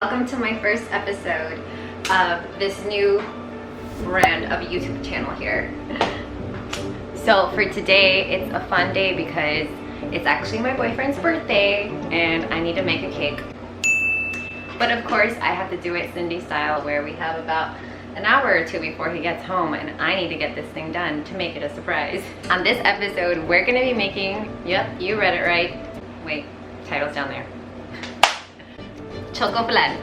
Welcome to my first episode of this new brand of YouTube channel here. So for today, it's a fun day because it's actually my boyfriend's birthday and I need to make a cake. But of course, I have to do it Cindy style, where we have about an hour or two before he gets home and I need to get this thing done to make it a surprise. On this episode, we're gonna be making, yep, you read it right. Wait, title's down there. Chocoflan.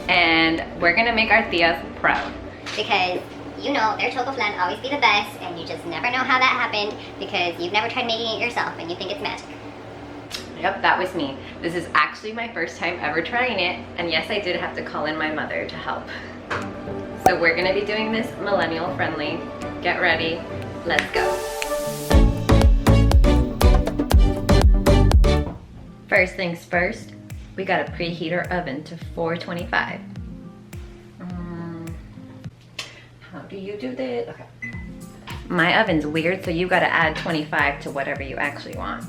And we're gonna make our tias proud. Because you know their Chocoflan always be the best, and you just never know how that happened because you've never tried making it yourself and you think it's magic. Yep, that was me. This is actually my first time ever trying it, and yes, I did have to call in my mother to help. So we're gonna be doing this millennial friendly. Get ready, let's go. First things first, we gotta preheat our oven to 425. How do you do this? Okay. My oven's weird, so you gotta add 25 to whatever you actually want.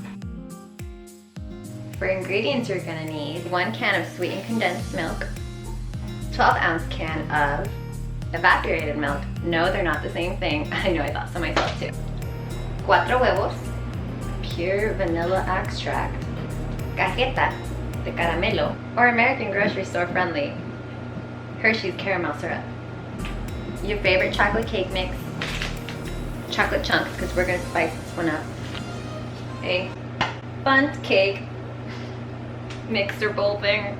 For ingredients, you're gonna need 1 can of sweetened condensed milk, 12-ounce can of evaporated milk. No, they're not the same thing. I know, I thought so myself too. 4 huevos, pure vanilla extract, cajeta de caramelo, or American grocery store friendly, Hershey's caramel syrup, your favorite chocolate cake mix, chocolate chunks because we're gonna spice this one up, a bundt cake mixer bowl thing,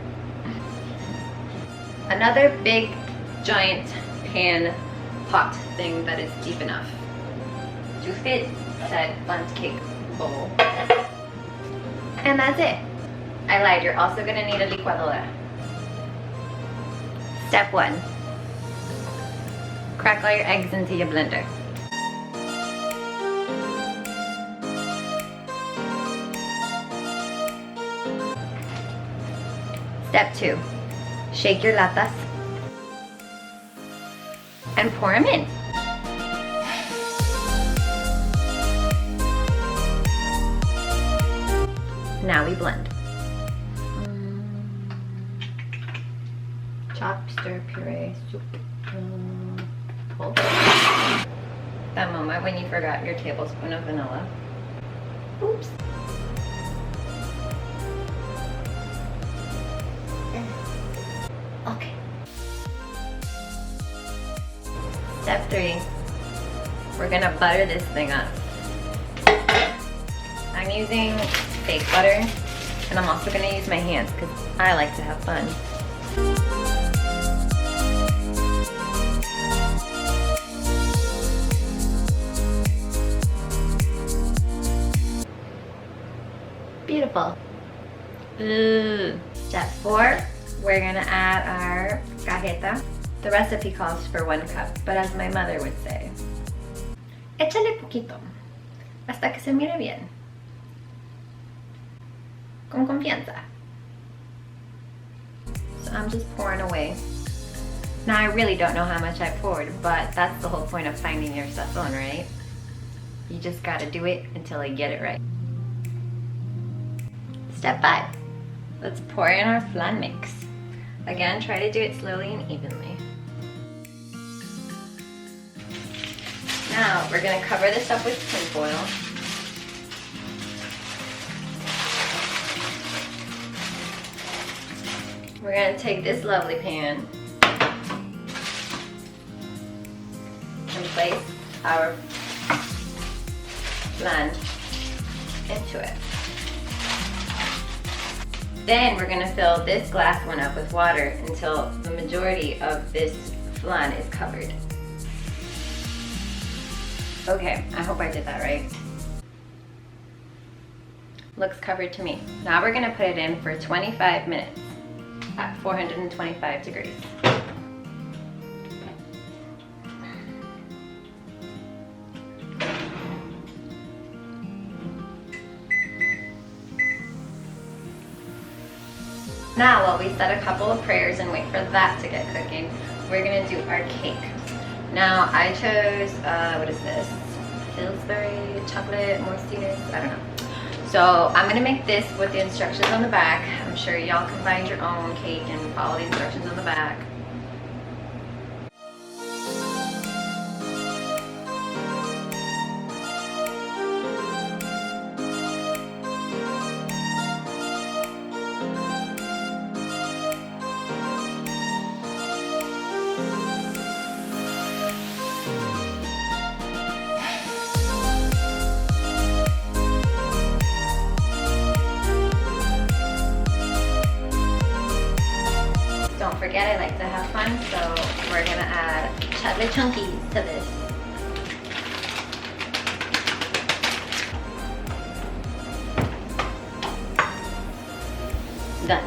another big giant pan pot thing that is deep enough to fit said bundt cake bowl, and that's it. I lied, you're also gonna need a licuadora. Step 1. Crack all your eggs into your blender. Step 2. Shake your latas and pour them in. Now we blend. Chop, stir, puree, soup, pull. That moment when you forgot your tablespoon of vanilla. Oops. Okay. Step 3. We're gonna butter this thing up. I'm using fake butter, and I'm also gonna use my hands because I like to have fun. Beautiful. Ooh. Step 4, we're gonna add our cajeta. The recipe calls for 1 cup, but as my mother would say, échale poquito, hasta que se mire bien. Con confianza. So I'm just pouring away. Now I really don't know how much I poured, but that's the whole point of finding your sazon, right? You just gotta do it until you get it right. Step 5. Let's pour in our flan mix. Again, try to do it slowly and evenly. Now we're gonna cover this up with tin foil. We're gonna take this lovely pan and place our flan into it. Then we're gonna fill this glass one up with water until the majority of this flan is covered. Okay, I hope I did that right. Looks covered to me. Now we're gonna put it in for 25 minutes at 425 degrees. Now, while we said a couple of prayers and wait for that to get cooking, we're gonna do our cake. Now, I chose, what is this? Pillsbury chocolate moistures, I don't know. So I'm gonna make this with the instructions on the back. I'm sure y'all can find your own cake and follow the instructions on the back. Don't forget, I like to have fun, so we're gonna add chocolate chunkies to this. Done.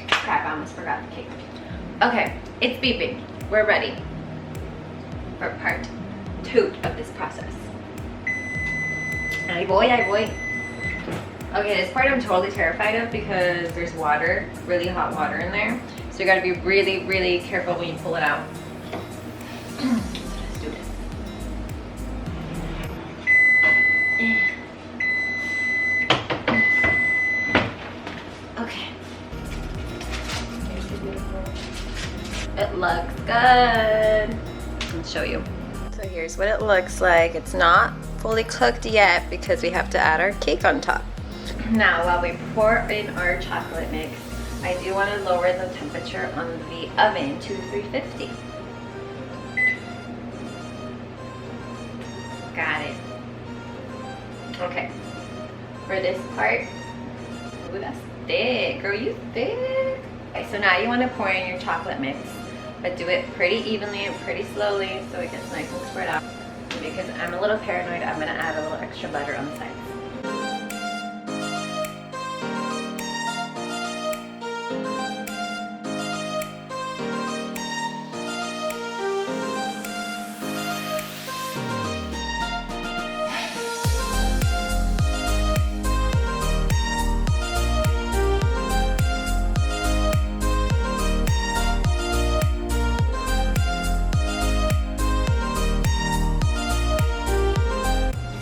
Crap, I almost forgot the cake. Okay, it's beeping. We're ready for part 2 of this process. Ahí voy, ahí voy. Okay, this part I'm totally terrified of because there's water, really hot water in there. So you gotta be really, really careful when you pull it out. So let's do this. Okay. Here's the beautiful. It looks good. Let's show you. So here's what it looks like. It's not fully cooked yet because we have to add our cake on top. Now, while we pour in our chocolate mix, I do want to lower the temperature on the oven to 350. Got it. Okay. For this part, ooh, that's thick. Girl, you thick. Okay, so now you want to pour in your chocolate mix, but do it pretty evenly and pretty slowly so it gets nice and spread out. Because I'm a little paranoid, I'm going to add a little extra butter on the sides.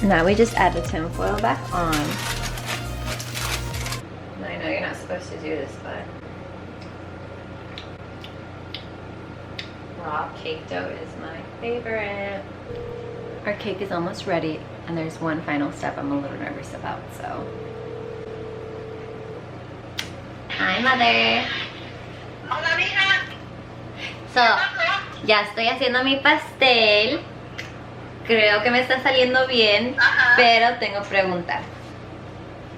Now we just add the tin foil back on. I know you're not supposed to do this, but raw cake dough is my favorite. Our cake is almost ready, and there's one final step I'm a little nervous about, so. Hi, Mother. Hola, mija. So, ya estoy haciendo mi pastel. Creo que me está saliendo bien, pero tengo preguntas.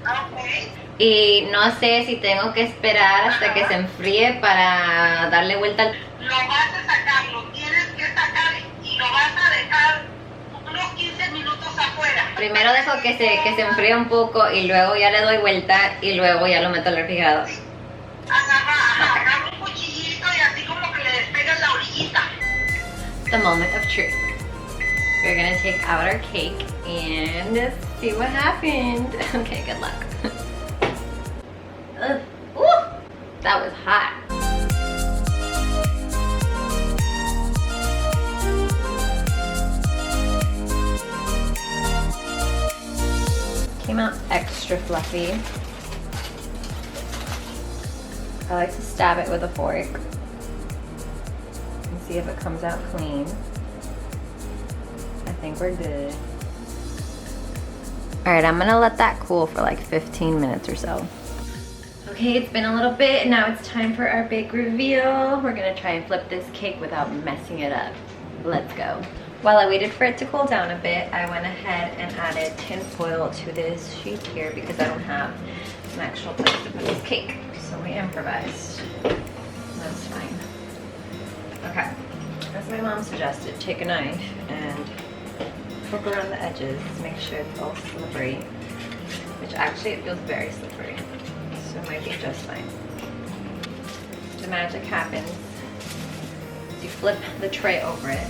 Okay. Y no sé si tengo que esperar hasta que se enfríe para darle vuelta al... Lo vas a sacar, lo tienes que sacar y lo vas a dejar unos 15 minutos afuera. Primero dejo que se enfríe un poco y luego ya le doy vuelta y luego ya lo meto al refrigerador. Sí. Agarra un cuchillito y así como que le despegas la orillita. The moment of truth. We're gonna take out our cake and see what happened. Okay, good luck. Ugh. Ooh, that was hot. Came out extra fluffy. I like to stab it with a fork and see if it comes out clean. I think we're good. All right, I'm gonna let that cool for like 15 minutes or so. Okay, it's been a little bit. Now it's time for our big reveal. We're gonna try and flip this cake without messing it up. Let's go. While I waited for it to cool down a bit, I went ahead and added tin foil to this sheet here because I don't have an actual place to put this cake. So we improvised. That's fine. Okay, as my mom suggested, take a knife and poke around the edges to make sure it's all slippery, which actually it feels very slippery, so it might be just fine. The magic happens. You flip the tray over it.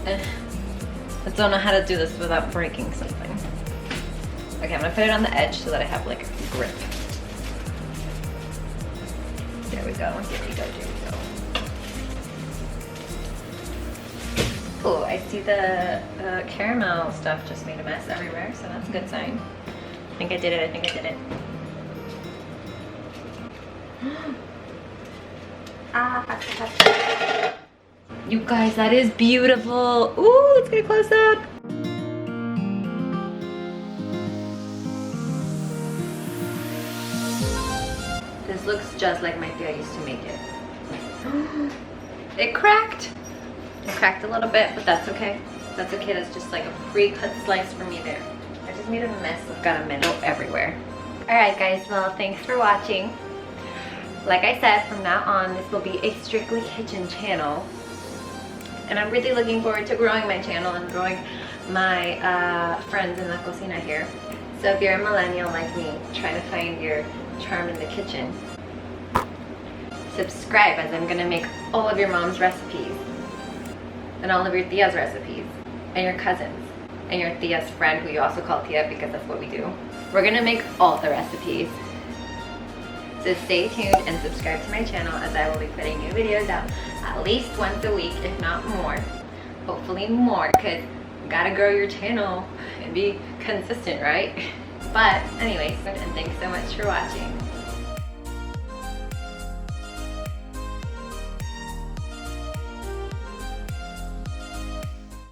I don't know how to do this without breaking something. Okay, I'm gonna put it on the edge so that I have like a grip. There we go, there we go, there we go. Ooh, I see the caramel stuff just made a mess everywhere, so that's a good sign. I think I did it, I think I did it. You guys, that is beautiful. Ooh, let's get a close up. This looks just like my tia used to make it. It cracked. It cracked a little bit, but that's okay. That's okay, that's just like a pre-cut slice for me there. I just made a mess. I've got a minnow everywhere. Alright guys, well thanks for watching. Like I said, from now on this will be a strictly kitchen channel. And I'm really looking forward to growing my channel and growing my friends in la cocina here. So if you're a millennial like me, trying to find your charm in the kitchen, subscribe, as I'm gonna make all of your mom's recipes and all of your tia's recipes and your cousins and your tia's friend, who you also call tia because that's what we do. We're gonna make all the recipes. So stay tuned and subscribe to my channel, as I will be putting new videos out at least once a week, if not more. Hopefully more, because you gotta grow your channel and be consistent, right? But anyways, and thanks so much for watching.